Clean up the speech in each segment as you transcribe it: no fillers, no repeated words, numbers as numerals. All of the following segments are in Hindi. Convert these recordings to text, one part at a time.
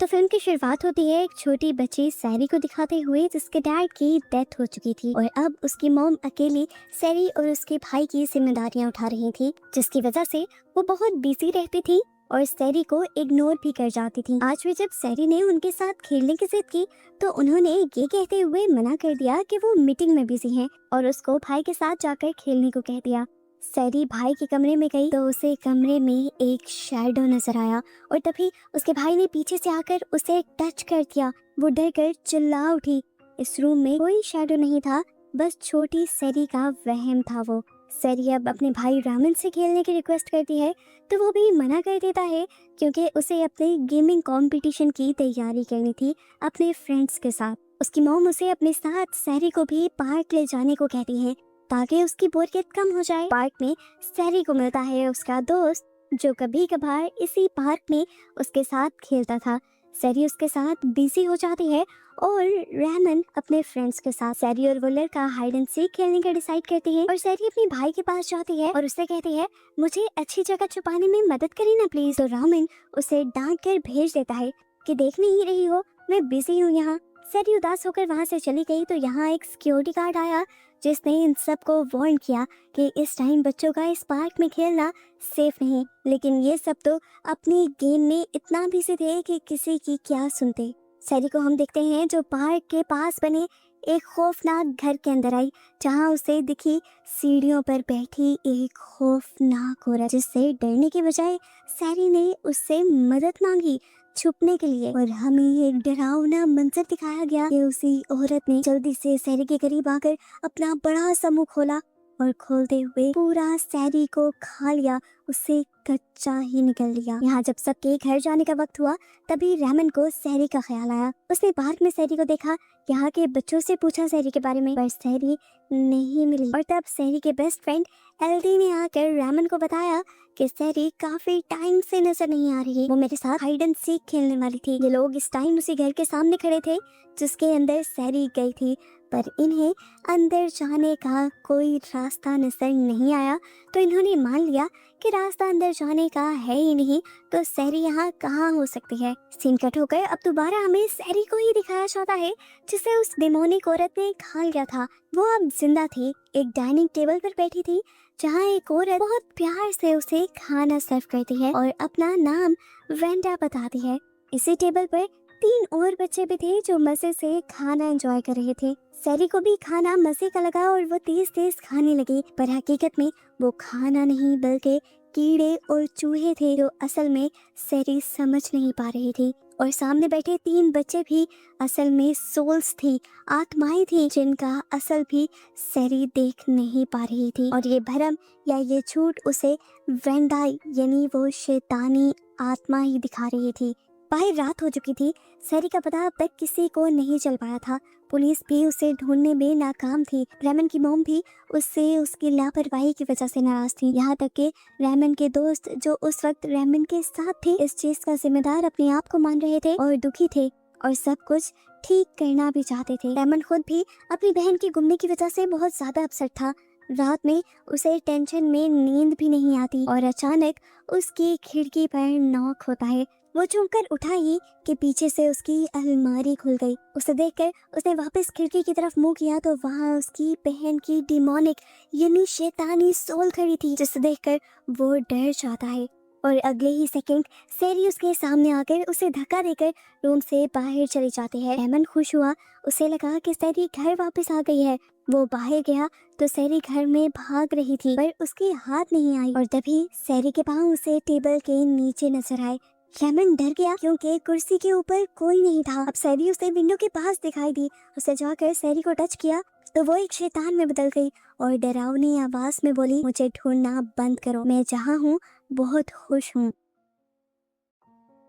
तो फिल्म की शुरुआत होती है एक छोटी बच्ची सैरी को दिखाते हुए जिसके डैड की डेथ हो चुकी थी और अब उसकी मॉम अकेली सैरी और उसके भाई की जिम्मेदारियां उठा रही थी, जिसकी वजह से वो बहुत बिजी रहती थी और सैरी को इग्नोर भी कर जाती थी। आज भी जब सैरी ने उनके साथ खेलने की जिद की तो उन्होंने ये कहते हुए मना कर दिया कि वो मीटिंग में बिजी हैं और उसको भाई के साथ जाकर खेलने को कह दिया। सैरी भाई के कमरे में गई तो उसे कमरे में एक शैडो नजर आया और तभी उसके भाई ने पीछे से आकर उसे टच कर दिया। वो डर कर चिल्ला उठी। इस रूम में कोई शैडो नहीं था, बस छोटी सैरी का वहम था वो। सैरी अब अपने भाई रामन से खेलने की रिक्वेस्ट करती है तो वो भी मना कर देता है क्योंकि उसे अपने गेमिंग कंपटीशन की तैयारी करनी थी अपने फ्रेंड्स के साथ। उसकी मॉम उसे अपने साथ सैरी को भी पार्क ले जाने को कहती है ताकि उसकी बोरियत कम हो जाए। पार्क में सैरी को मिलता है उसका दोस्त जो कभी कभार इसी पार्क में उसके साथ खेलता था। सैरी उसके साथ बिजी हो जाती है और रेमन अपने फ्रेंड्स के साथ सैरी और वो लड़का हाइड एंड सीक खेलने का डिसाइड करती है और सैरी अपने भाई के पास जाती है और उससे कहती है मुझे अच्छी जगह छुपाने में मदद करें ना प्लीज। तो रामन उसे डांट कर भेज देता है कि देख नहीं रही हो मैं बिजी हूँ यहाँ। सैरी उदास होकर वहाँ से चली गई तो यहाँ एक सिक्योरिटी गार्ड आया जिसने इन सबको वार्न किया कि इस टाइम बच्चों का इस पार्क में खेलना सेफ नहीं, लेकिन ये सब तो अपने गेम में इतना बिजी थे कि किसी की क्या सुनते। सैरी को हम देखते हैं जो पार्क के पास बने एक खौफनाक घर के अंदर आई जहाँ उसे दिखी सीढ़ियों पर बैठी एक खौफनाक औरत, जिससे डरने के बजाय सैरी ने उससे मदद मांगी छुपने के लिए और हमें एक डरावना मंजर दिखाया गया कि उसी औरत ने जल्दी से सैरी के करीब आकर अपना बड़ा सा मुंह खोला और खोलते हुए पूरा सैरी को खा लिया, उसे कच्चा ही निकल लिया। यहाँ जब सबके घर जाने का वक्त हुआ तभी रेमन को सैरी का ख्याल आया। उसने पार्क में सैरी को देखा, यहाँ के बच्चों से पूछा सैरी के बारे में, पर सैरी नहीं मिली और तब सैरी के बेस्ट फ्रेंड एल्डी ने आकर रेमन को बताया कि सैरी काफी टाइम से नजर नहीं आ रही। वो मेरे साथ हाइड एंड सीक खेलने वाली थी। ये लोग इस टाइम उसी घर के सामने खड़े थे जिसके अंदर सैरी गई थी, पर इन्हें अंदर जाने का कोई रास्ता नजर नहीं आया तो इन्होंने मान लिया कि रास्ता अंदर जाने का है ही नहीं, तो सैरी यहाँ कहाँ हो सकती है। सीन कट होकर अब दोबारा हमें सैरी को ही दिखाया जाता है जिसे उस डेमोनिक औरत ने खा लिया था। वो अब जिंदा थी, एक डाइनिंग टेबल पर बैठी थी जहाँ एक औरत बहुत प्यार से उसे खाना सर्व करती है और अपना नाम वेंडा बताती है। इसी टेबल पर 3 और बच्चे भी थे जो मजे से खाना एंजॉय कर रहे थे। सैरी को भी खाना मजे का लगा और वो तेज तेज खाने लगी, पर हकीकत में वो खाना नहीं बल्कि कीड़े और चूहे थे जो असल में सैरी समझ नहीं पा रही थी। और सामने बैठे 3 बच्चे भी असल में सोल्स थी, आत्माएं थी जिनका असल भी सैरी देख नहीं पा रही थी। और ये भरम या ये झूठ उसे वेंडाई यानी वो शैतानी आत्मा ही दिखा रही थी। बाहर रात हो चुकी थी। सैरी का पता अब तक किसी को नहीं चल पाया था। पुलिस भी उसे ढूंढने में नाकाम थी। रेमन की मॉम भी उससे उसकी लापरवाही की वजह से नाराज थी। यहाँ तक कि रेमन के दोस्त जो उस वक्त रेमन के साथ थे इस चीज का जिम्मेदार अपने आप को मान रहे थे और दुखी थे और सब कुछ ठीक करना भी चाहते थे। रेमन खुद भी अपनी बहन के गुमने की वजह से बहुत ज्यादा अपसेट था। रात में उसे टेंशन में नींद भी नहीं आती और अचानक उसकी खिड़की पर नॉक होता है। वो चौंक उठा ही कि पीछे से उसकी अलमारी खुल गई। उसे देखकर उसने वापस खिड़की की तरफ मुंह किया तो वहाँ उसकी बहन की डिमोनिक यानी शैतानी सोल खड़ी थी, जिसे देखकर वो डर जाता है और अगले ही सेकंड सैरी उसके सामने आकर उसे धक्का देकर रूम से बाहर चली जाती है। रेमन खुश हुआ, उसे लगा कि सैरी घर वापस आ गई है। वो बाहर गया तो सैरी घर में भाग रही थी पर उसकी हाथ नहीं आई और तभी सैरी के पाँव उसे टेबल के नीचे नजर आए। रेमन डर गया क्योंकि कुर्सी के ऊपर कोई नहीं था। अब सैरी उसे विंडो के पास दिखाई दी। उसे जाकर सैरी को टच किया तो वो एक शैतान में बदल गई और डरावनी आवाज में बोली, मुझे ढूंढना बंद करो, मैं जहाँ हूँ बहुत खुश हूँ।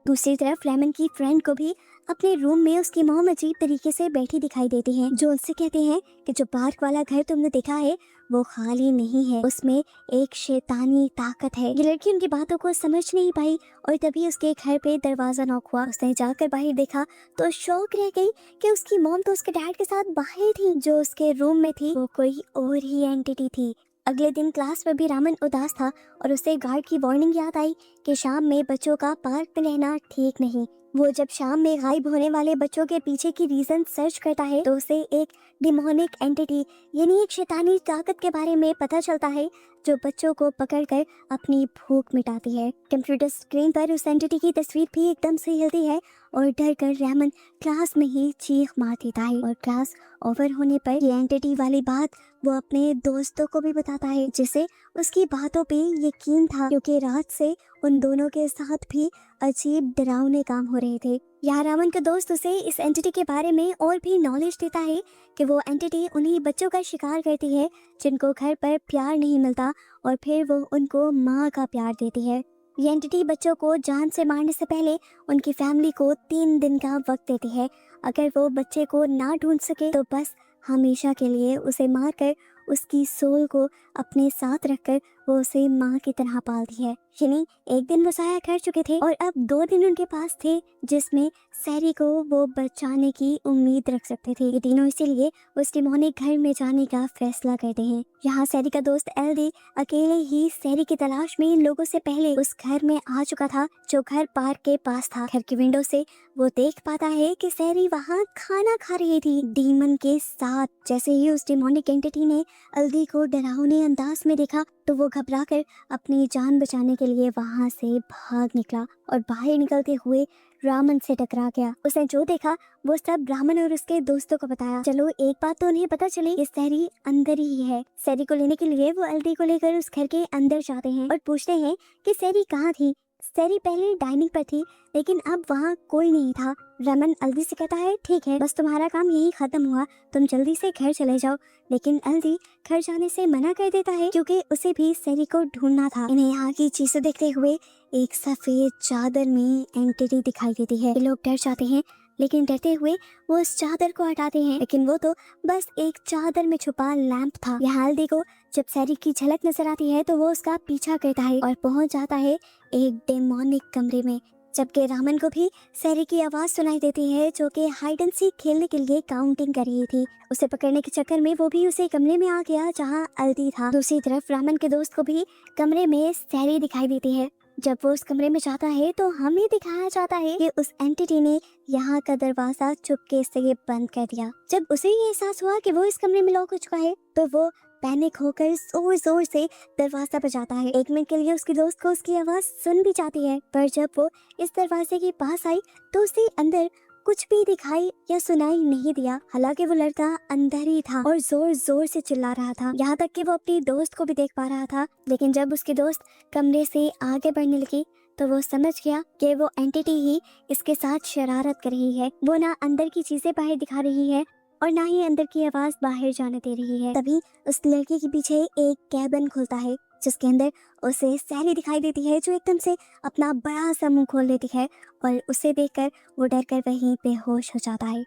दूसरी तरफ रेमन की फ्रेंड को भी अपने रूम में उसकी मॉम अजीब तरीके से बैठी दिखाई देती है, जो उनसे कहते हैं कि जो पार्क वाला घर तुमने देखा है वो खाली नहीं है, उसमें एक शैतानी ताकत है। ये लड़की उनकी बातों को समझ नहीं पाई और तभी उसके घर पे दरवाजा नॉक हुआ। उसने जाकर बाहर देखा तो शौक रह गई कि उसकी मॉम तो उसके डैड के साथ बाहर थी, जो उसके रूम में थी वो कोई और ही एंटिटी थी। अगले दिन क्लास में भी रामन उदास था और उसे गार्ड की वार्निंग याद आई कि शाम में बच्चों का पार्क में रहना ठीक नहीं। वो जब शाम में गायब होने वाले बच्चों के पीछे की रीजन सर्च करता है तो उसे एक डिमोनिक एंटिटी यानी एक शैतानी ताकत के बारे में पता चलता है जो बच्चों को पकड़कर अपनी भूख मिटाती है। कंप्यूटर स्क्रीन पर उस एंटिटी की तस्वीर भी एकदम से हिलती है और डर कर रेमन क्लास में ही चीख मार देता है और क्लास ओवर होने पर ये एंटिटी वाली बात वो अपने दोस्तों को भी बताता है, जिसे उसकी बातों पे यकीन था क्योंकि रात से उन दोनों के साथ भी अजीब डरावने काम हो रहे थे। यहाँ रामन का दोस्त उसे इस एंटिटी के बारे में और भी नॉलेज देता है कि वो एंटिटी उन्हीं बच्चों का शिकार करती है जिनको घर पर प्यार नहीं मिलता और फिर वो उनको माँ का प्यार देती है। ये एंटिटी बच्चों को जान से मारने से पहले उनकी फैमिली को 3 दिन का वक्त देती है। अगर वो बच्चे को ना ढूंढ सके तो बस हमेशा के लिए उसे मारकर उसकी सोल को अपने साथ रखकर वो उसे माँ की तरह पालती है। यानी एक दिन वो साया कर चुके थे और अब 2 दिन उनके पास थे जिसमें सैरी को वो बचाने की उम्मीद रख सकते थे। ये तीनों इसीलिए उस डिमोनिक घर में जाने का फैसला करते हैं। यहाँ सैरी का दोस्त एल्दी अकेले ही सैरी की तलाश में इन लोगों से पहले उस घर में आ चुका था जो घर पार्क के पास था। घर की विंडो से वो देख पाता है कि सैरी वहाँ खाना खा रही थी डीमन के साथ। जैसे ही उस डिमोनिक एंटिटी ने एल्दी को डरावने अंदाज में देखा तो वो घबराकर अपनी जान बचाने के लिए वहां से भाग निकला और बाहर निकलते हुए रामन से टकरा गया। उसने जो देखा वो सब रामन और उसके दोस्तों को बताया। चलो एक बात तो उन्हें पता चली कि सैरी अंदर ही है। सैरी को लेने के लिए वो एल्दी को लेकर उस घर के अंदर जाते हैं और पूछते हैं कि सैरी कहाँ थी। सैरी पहले डाइनिंग पर थी लेकिन अब वहाँ कोई नहीं था। रमन एल्दी से कहता है ठीक है, बस तुम्हारा काम यही खत्म हुआ, तुम जल्दी से घर चले जाओ। लेकिन एल्दी घर जाने से मना कर देता है क्योंकि उसे भी सैरी को ढूंढना था। इन्हें यहाँ की चीजें देखते हुए एक सफेद चादर में एंटिटी दिखाई देती है। लोग डर जाते हैं लेकिन डरते हुए वो उस चादर को हटाते हैं, लेकिन वो तो बस एक चादर में छुपा लैंप था। यहाँ एल्दी को जब सैरी की झलक नजर आती है तो वो उसका पीछा करता है और पहुंच जाता है एक डेमोनिक कमरे में। जबकि रामन को भी सैरी की आवाज सुनाई देती है जो कि हाइड एंड सीक खेलने के लिए काउंटिंग कर रही थी। उसे पकड़ने के चक्कर में वो भी उसे कमरे में आ गया जहां एल्दी था। दूसरी तरफ रामन के दोस्त को भी कमरे में सैरी दिखाई देती है। जब वो उस कमरे में जाता है तो हमें दिखाया जाता है कि उस एंटिटी ने यहाँ का दरवाजा चुपके से बंद कर दिया। जब उसे ये एहसास हुआ कि वो इस कमरे में लॉक हो चुका है तो वो पैनिक होकर जोर जोर से दरवाजा बजाता है। 1 मिनट के लिए उसके दोस्त को उसकी आवाज सुन भी जाती है, पर जब वो इस दरवाजे के पास आई तो उसे अंदर कुछ भी दिखाई या सुनाई नहीं दिया। हालांकि वो लड़का अंदर ही था और जोर जोर से चिल्ला रहा था, यहाँ तक कि वो अपनी दोस्त को भी देख पा रहा था। लेकिन जब उसकी दोस्त कमरे से आगे बढ़ने लगी तो वो समझ गया कि वो एंटिटी ही इसके साथ शरारत कर रही है। वो ना अंदर की चीजें बाहर दिखा रही है और ना ही अंदर की आवाज बाहर जाने दे रही है। तभी उस लड़की के पीछे एक कैबिन खुलता है जिसके अंदर उसे सैरी दिखाई देती है जो एकदम से अपना बड़ा सा मुंह खोल लेती है और उसे देखकर वो डर कर वहीं बेहोश हो जाता है।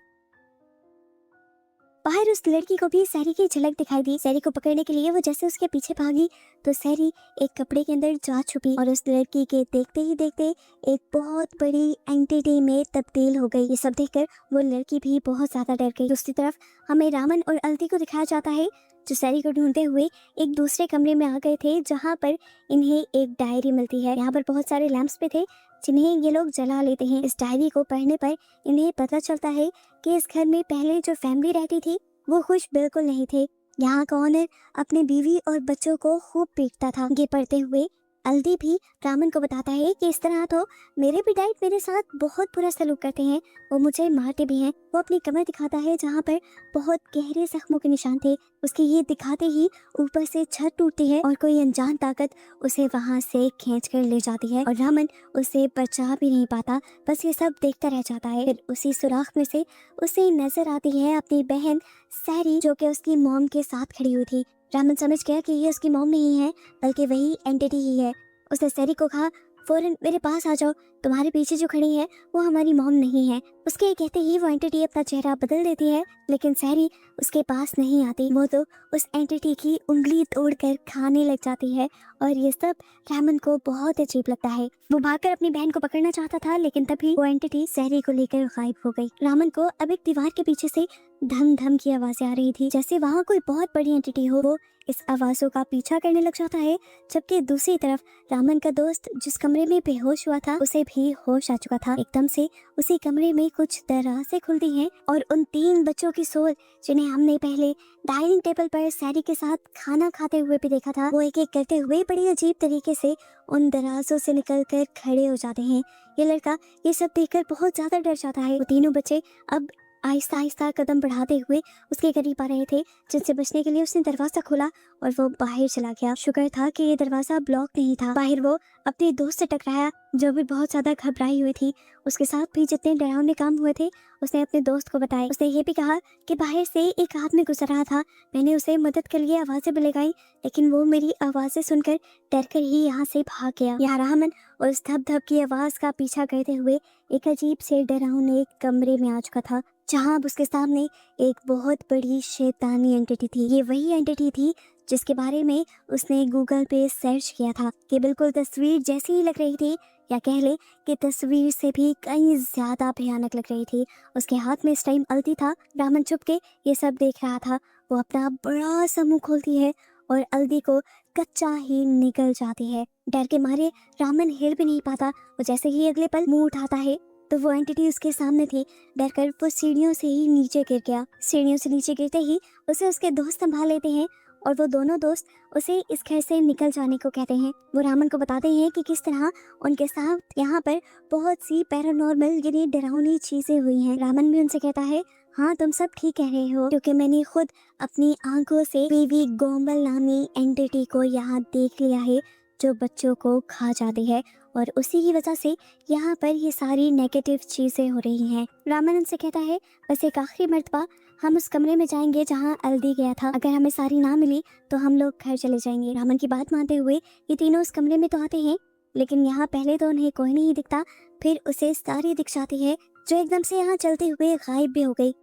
बाहर उस लड़की को भी सैरी की झलक दिखाई दी। सैरी को पकड़ने के लिए वो जैसे उसके पीछे भागी तो सैरी एक कपड़े के अंदर जा छुपी और उस लड़की के देखते ही देखते एक बहुत बड़ी एंटिटी में तब्दील हो गई। ये सब देखकर वो लड़की भी बहुत ज्यादा डर गई। दूसरी तरफ हमें रामन और एल्दी को दिखाया जाता है जो सैरी को ढूंढते हुए एक दूसरे कमरे में आ गए थे जहाँ पर इन्हें एक डायरी मिलती है। यहाँ पर बहुत सारे लैंप्स पे थे जिन्हें ये लोग जला लेते हैं। इस डायरी को पढ़ने पर इन्हें पता चलता है कि इस घर में पहले जो फैमिली रहती थी वो खुश बिल्कुल नहीं थे। यहाँ का ओनर अपने बीवी और बच्चों को खूब पीटता था। ये पढ़ते हुए एल्दी भी रामन को बताता है कि इस तरह तो मेरे भी डैड मेरे साथ बहुत बुरा सलूक करते हैं, वो मुझे मारते भी हैं। वो अपनी कमर दिखाता है जहाँ पर बहुत गहरे जख्मों के निशान थे। उसके ये दिखाते ही ऊपर से छत टूटती है और कोई अनजान ताकत उसे वहाँ से खींच कर ले जाती है और रामन उसे बचा भी नहीं पाता, बस ये सब देखता रह जाता है। फिर उसी सुराख में से उसे नजर आती है अपनी बहन सैरी जो कि उसकी मॉम के साथ खड़ी हुई थी। रामन समझ गया कि ये उसकी मॉम नहीं है बल्कि वही एंटिटी ही है। उसने सैरी को कहा फौरन मेरे पास आ जाओ, तुम्हारे पीछे जो खड़ी है वो हमारी मॉम नहीं है। उसके कहते ही वो एंटिटी अपना चेहरा बदल देती है लेकिन सैरी उसके पास नहीं आती। वो तो उस एंटिटी की उंगली तोड़कर खाने लग जाती है और ये सब रामन को बहुत अजीब लगता है। वो भागकर अपनी बहन को पकड़ना चाहता था लेकिन तभी वो एंटिटी सैरी को लेकर गायब हो गई। रामन को अब एक दीवार के पीछे से धम धम की आवाजें आ रही थी जैसे वहाँ कोई बहुत बड़ी एंटिटी हो। वो इस आवाज़ों का पीछा करने लग जाता है, जबकि दूसरी तरफ रामन का दोस्त जिस कमरे में बेहोश हुआ था उसे भी होश आ चुका था। एकदम से उसी कमरे में कुछ दराज़ें खुलती हैं और उन 3 बच्चों की सोल, जिन्हें हमने पहले डाइनिंग टेबल पर सैरी के साथ खाना खाते हुए भी देखा था, वो एक एक करते हुए बड़ी अजीब तरीके से उन दराजों से निकलकर खड़े हो जाते हैं। ये लड़का ये सब देखकर बहुत ज्यादा डर जाता है। वो तीनों बच्चे अब आहिस्ता आहिस्ता कदम बढ़ाते हुए उसके करीब आ रहे थे, जिनसे बचने के लिए उसने दरवाजा खोला और वो बाहर चला गया। शुक्र था कि ये दरवाजा ब्लॉक नहीं था। बाहर वो अपने दोस्त से टकराया, जो भी बहुत ज्यादा घबराई हुई थी। उसके साथ भी जितने डरावने काम हुए थे उसने अपने दोस्त को बताया। उसने ये भी कहा कि बाहर से एक आदमी गुजर रहा था, मैंने उसे मदद के लिए आवाजें भी लगाई, लेकिन वो मेरी आवाजें सुनकर डरकर ही यहाँ से भाग गया। यहाँ रहमान उस धप धप की आवाज का पीछा करते हुए एक अजीब से डरावने कमरे में आ चुका था, जहाँ अब उसके सामने एक बहुत बड़ी शैतानी एंटिटी थी। ये वही एंटिटी थी जिसके बारे में उसने गूगल पे सर्च किया था, कि बिल्कुल तस्वीर जैसी ही लग रही थी, या कह ले कि तस्वीर से भी कहीं ज्यादा भयानक लग रही थी। उसके हाथ में इस टाइम अल्ती था। रामन चुप के ये सब देख रहा था। वो अपना बड़ा सा मुंह खोलती है और अल्दी को कच्चा ही निकल जाती है। डर के मारे रामन हिल भी नहीं पाता। वो जैसे ही अगले पल मुंह उठाता है तो वो एंटिटी उसके सामने थी। डरकर वो सीढ़ियों से ही नीचे गिर गया। सीढ़ियों से नीचे गिरते ही उसे उसके दोस्त संभाल लेते हैं और वो दोनों दोस्त उसे इस घर से निकल जाने को कहते हैं। वो रामन को बताते हैं कि किस तरह उनके साथ यहाँ पर बहुत सी पैरानॉर्मल यानी डरावनी चीजें हुई हैं। रामन भी उनसे कहता है, हाँ तुम सब ठीक कह रहे हो, क्योंकि मैंने खुद अपनी आंखों से वीवी गोम्बल नामी एंटिटी को यहाँ देख लिया है, जो बच्चों को खा जाती है, और उसी की वजह से यहाँ पर ये सारी नेगेटिव चीजें हो रही हैं। रामन उनसे कहता है, बस एक आखिरी मर्तबा हम उस कमरे में जाएंगे जहाँ अल्दी गया था। अगर हमें सारी ना मिली तो हम लोग घर चले जाएंगे। रामन की बात मानते हुए ये तीनों उस कमरे में तो आते हैं, लेकिन यहाँ पहले तो उन्हें कोई नहीं दिखता, फिर उसे सारी दिख जाती है, जो एकदम से यहाँ चलते हुए गायब भी हो गई।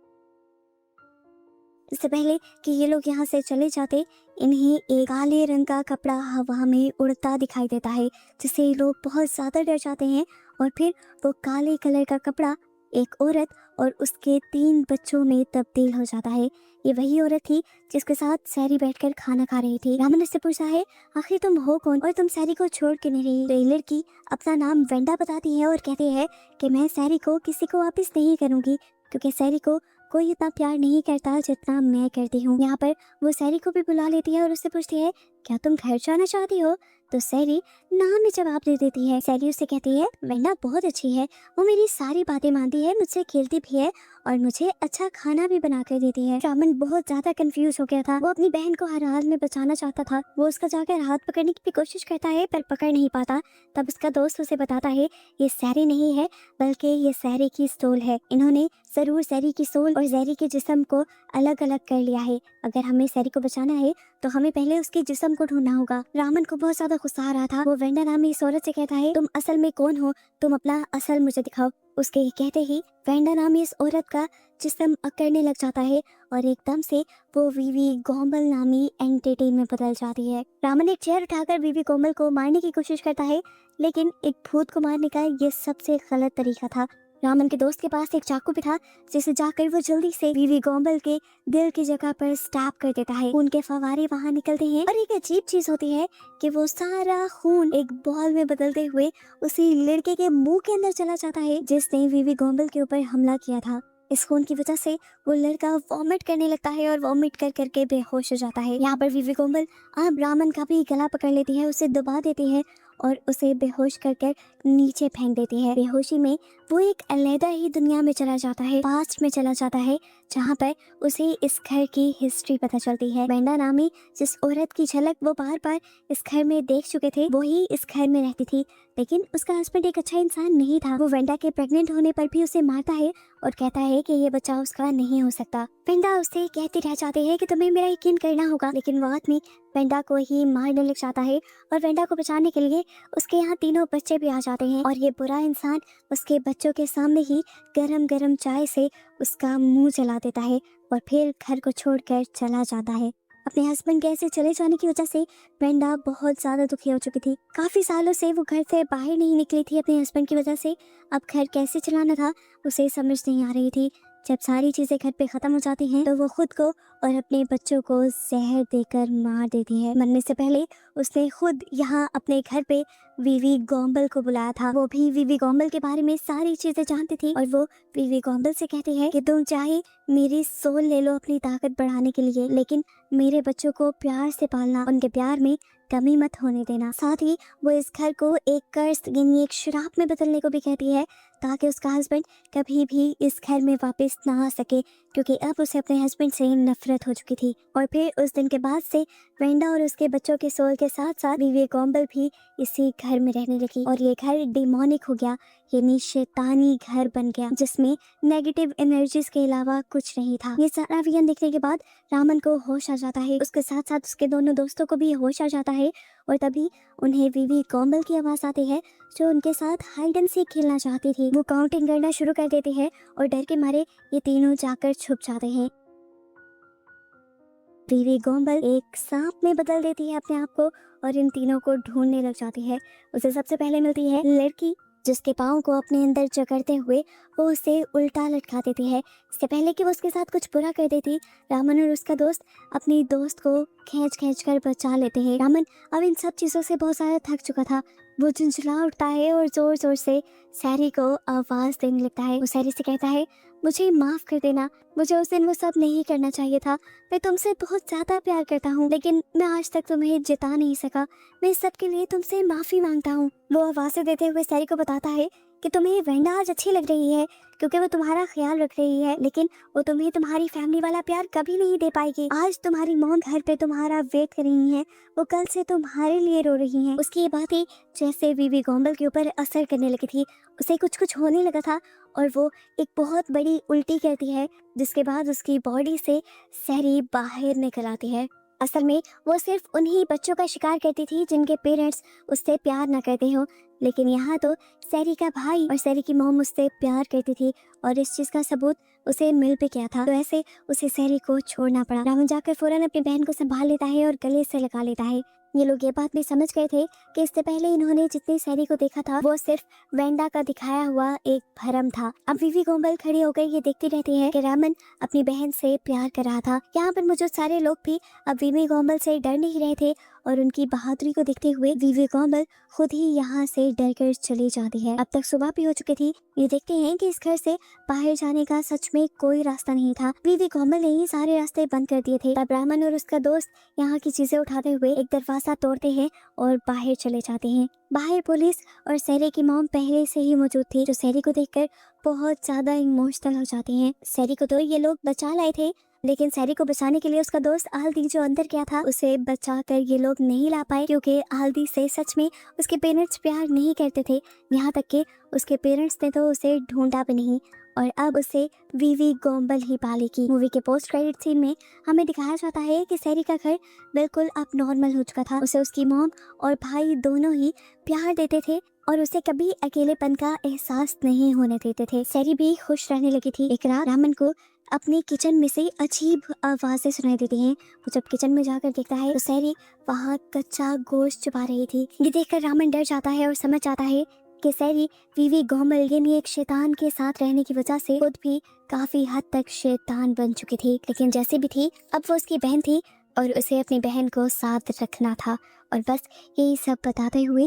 इससे पहले कि ये लोग यहाँ से चले जाते, इन्हें एक काले रंग का कपड़ा हवा में उड़ता दिखाई देता है, जिससे ये लोग बहुत ज़्यादा डर जाते हैं। और फिर वो काले कलर का कपड़ा एक औरत और उसके 3 बच्चों में तब्दील हो जाता है। ये वही औरत थी जिसके साथ सैरी बैठकर खाना खा रही थी। रामन ने पूछा है, आखिर तुम हो कौन और तुम सैरी को छोड़ के नहीं रही? तो ये लड़की अपना नाम वेंडा बताती है और कहती है कि मैं सैरी को किसी को वापस नहीं करूँगी, क्योंकि सैरी को कोई इतना प्यार नहीं करता जितना मैं करती हूँ। यहाँ पर वो सैरी को भी बुला लेती है और उससे पूछती है, क्या तुम घर जाना चाहती हो? तो सैरी नाम में जवाब दे देती है। सैरी उससे कहती है, वेंडा बहुत अच्छी है, वो मेरी सारी बातें मानती है, मुझसे खेलती भी है और मुझे अच्छा खाना भी बना कर देती है। रामन बहुत ज्यादा कंफ्यूज हो गया था। वो अपनी बहन को हर हाल में बचाना चाहता था। वो उसका जाकर हाथ पकड़ने की भी कोशिश करता है पर पकड़ नहीं पाता। तब उसका दोस्त उसे बताता है, ये सैरी नहीं है बल्कि ये सैरी की सोल है। इन्होंने जरूर सैरी की सोल और सैरी के जिस्म को अलग अलग कर लिया है। अगर हमें सैरी को बचाना है तो हमें पहले उसके जिस्म को ढूंढना होगा। रामन को बहुत ज्यादा गुस्सा आ रहा था। वो वेंडा नामी इस औरत से कहता है, तुम असल में कौन हो? तुम अपना असल मुझे दिखाओ। उसके कहते ही वेंडा नामी इस औरत का जिस्म अकड़ने लग जाता है और एकदम से वो वीवी गोम्बल नामी एंटिटी में बदल जाती है। रामन एक चेयर उठाकर वीवी गोम्बल को मारने की कोशिश करता है, लेकिन एक भूत को मारने का ये सबसे गलत तरीका था। रामन के दोस्त के पास एक चाकू भी था, जिसे जाकर वो जल्दी से वीवी गोम्बल के दिल की जगह पर स्टैब कर देता है। खून के फवारे वहां निकलते हैं और एक अजीब चीज होती है कि वो सारा खून एक बॉल में बदलते हुए उसी लड़के के मुंह के अंदर चला जाता है जिसने वीवी गोम्बल के ऊपर हमला किया था। इस खून की वजह से वो लड़का वॉमिट करने लगता है और वॉमिट कर करके बेहोश हो जाता है। यहाँ पर वीवी गोम्बल अब रामन का भी गला पकड़ लेती है, उसे दबा देती है और उसे बेहोश कर कर नीचे फेंक देती है। बेहोशी में वो एक अलग ही दुनिया में चला जाता है, पास्ट में चला जाता है, जहाँ पर उसे इस घर की हिस्ट्री पता चलती है। वेंडा नामी जिस औरत की झलक वो बार बार इस घर में देख चुके थे, वो ही इस घर में रहती थी, लेकिन उसका हस्बैंड एक अच्छा इंसान नहीं था। वो वेंडा के प्रेग्नेंट होने पर भी उसे मारता है और कहता है कि ये बच्चा उसका नहीं हो सकता। वेंडा उससे कहती रह जाती है कि तुम्हें मेरा यकीन करना होगा, लेकिन वो आदमी वेंडा को ही मारने लग जाता है और वेंडा को बचाने के लिए उसके यहाँ तीनों बच्चे भी आ जाते हैं और ये बुरा इंसान उसके बच्चों के सामने ही गरम गरम चाय से उसका मुंह जला देता है और फिर घर को छोड़कर चला जाता है। अपने हस्बैंड के ऐसे चले जाने की वजह से वेंडा बहुत ज्यादा दुखी हो चुकी थी। काफी सालों से वो घर से बाहर नहीं निकली थी अपने हस्बैंड की वजह से। अब घर कैसे चलाना था उसे समझ नहीं आ रही थी। जब सारी चीजें घर पे खत्म हो जाती हैं तो वो खुद को और अपने बच्चों को जहर देकर मार देती है। मरने से पहले उसने खुद यहाँ अपने घर पे वीवी गॉम्बल को बुलाया था। वो भी वीवी गॉम्बल के बारे में सारी चीजें जानती थी और वो वीवी गॉम्बल से कहती है कि तुम चाहे मेरी सोल ले लो अपनी ताकत बढ़ाने के लिए, लेकिन मेरे बच्चों को प्यार से पालना, उनके प्यार में कमी मत होने देना। साथ ही वो इस घर को एक कर्ज यानी एक श्राप में बदलने को भी कहती है ताकि उसका हस्बैंड कभी भी इस घर में वापस ना आ सके, क्योंकि अब उसे अपने हस्बैंड से नफरत हो चुकी थी। और फिर उस दिन के बाद से वेंडा और उसके बच्चों के सोल के साथ साथ वीवी गॉम्बल भी इसी घर में रहने लगी और ये घर डिमोनिक हो गया, यानी शैतानी घर बन गया जिसमें नेगेटिव एनर्जीज के अलावा कुछ नहीं था। ये सारा विजन देखने के बाद रामन को होश आ जाता है, उसके साथ साथ उसके दोनों दोस्तों को भी होश आ जाता है और तभी उन्हें वीवी गॉम्बल की आवाज आती है जो उनके साथ हाइड एंड सीक खेलना चाहती थी। वो काउंटिंग करना शुरू कर देती है और डर के मारे ये तीनों जाकर छुप जाते हैं। वीवी गॉम्बल एक सांप में बदल देती है अपने आप को और इन तीनों को ढूंढने लग जाती है। उसे सबसे पहले मिलती है लड़की जिसके पाँव को अपने अंदर जकड़ते हुए वो उसे उल्टा लटका देती है। इससे पहले कि वो उसके साथ कुछ बुरा कर देती, रामन और उसका दोस्त अपनी दोस्त को खींच कर बचा लेते हैं। रामन अब इन सब चीज़ों से बहुत ज़्यादा थक चुका था। वो झुंझला उठता है और जोर जोर से सैरी को आवाज़ देने लगता है। वो सैरी से कहता है, मुझे माफ़ कर देना, मुझे उस दिन वो सब नहीं करना चाहिए था। मैं तुमसे बहुत ज़्यादा प्यार करता हूँ लेकिन मैं आज तक तुम्हें जिता नहीं सका। मैं इस सब के लिए तुमसे माफ़ी मांगता हूँ। वो आवाज़ें देते हुए सैरी को बताता है कि तुम्हें वेंडा आज अच्छी लग रही है क्योंकि वो तुम्हारा ख्याल रख रही है, लेकिन वो तुम्हें तुम्हारी फैमिली वाला प्यार कभी नहीं दे पाएगी। आज तुम्हारी मॉम घर पे तुम्हारा वेट कर रही है, वो कल से तुम्हारे लिए रो रही हैं। उसकी ये बातें जैसे वीवी गॉम्बल के ऊपर असर करने लगी थी। उसे कुछ कुछ होने लगा था और वो एक बहुत बड़ी उल्टी करती है जिसके बाद उसकी बॉडी से सैरी बाहर निकल आती है। असल में वो सिर्फ उन्हीं बच्चों का शिकार करती थी जिनके पेरेंट्स उससे प्यार न करते हो, लेकिन यहाँ तो सैरी का भाई और सैरी की मॉम उससे प्यार करती थी और इस चीज़ का सबूत उसे मिल भी गया था। तो ऐसे उसे सैरी को छोड़ना पड़ा। रामन जाकर फौरन अपनी बहन को संभाल लेता है और गले से लगा लेता है। ये लोग ये बात भी समझ गए थे कि इससे पहले इन्होंने जितनी सैरी को देखा था वो सिर्फ वेंडा का दिखाया हुआ एक भ्रम था। अब वीवी गॉम्बल खड़ी होकर ये देखती रहती है कि रामन अपनी बहन से प्यार कर रहा था। यहाँ पर मौजूद सारे लोग भी अब वीवी गॉम्बल से डर नहीं रहे थे और उनकी बहादुरी को देखते हुए वीवी गॉम्बल खुद ही यहाँ से डरकर चली जाती है। अब तक सुबह भी हो चुकी थी। ये देखते हैं कि इस घर से बाहर जाने का सच में कोई रास्ता नहीं था। वीवी गॉम्बल ने ही सारे रास्ते बंद कर दिए थे। तब रामन और उसका दोस्त यहाँ की चीजें उठाते हुए एक दरवाजा तोड़ते हैं और बाहर चले जाते हैं। बाहर पुलिस और सैरी की मॉम पहले से ही मौजूद थी, जो सैरी को देखकर बहुत ज्यादा इमोशनल हो जाती हैं। सैरी को तो ये लोग बचा लाए थे, लेकिन सैरी को बचाने के लिए उसका दोस्त आल्दी जो अंदर गया था उसे बचाकर ये लोग नहीं ला पाए, क्योंकि आल्दी से सच में उसके पेरेंट्स प्यार नहीं करते थे। यहाँ तक कि उसके पेरेंट्स ने तो उसे ढूंढा भी नहीं और अब उसे वीवी गॉम्बल ही पालेगी। मूवी के पोस्ट क्रेडिट सीन में हमें दिखाया जाता है कि सैरी का घर बिल्कुल अब नॉर्मल हो चुका था। उसे उसकी मॉम और भाई दोनों ही प्यार देते थे और उसे कभी अकेलेपन का एहसास नहीं होने देते थे। सैरी भी खुश रहने लगी थी। एक रात रामन को अपने किचन में से अजीब आवाजें सुनाई देती हैं। वो जब किचन में जाकर देखता है तो सैरी वहाँ कच्चा गोश्त चबा रही थी। ये देखकर रामन डर जाता है और समझ जाता है कि सैरी वीवी गॉम्बल यानी एक शैतान के साथ रहने की वजह से खुद भी काफी हद तक शैतान बन चुकी थी। लेकिन जैसे भी थी अब वो उसकी बहन थी और उसे अपनी बहन को साथ रखना था। और बस यही सब बताते हुए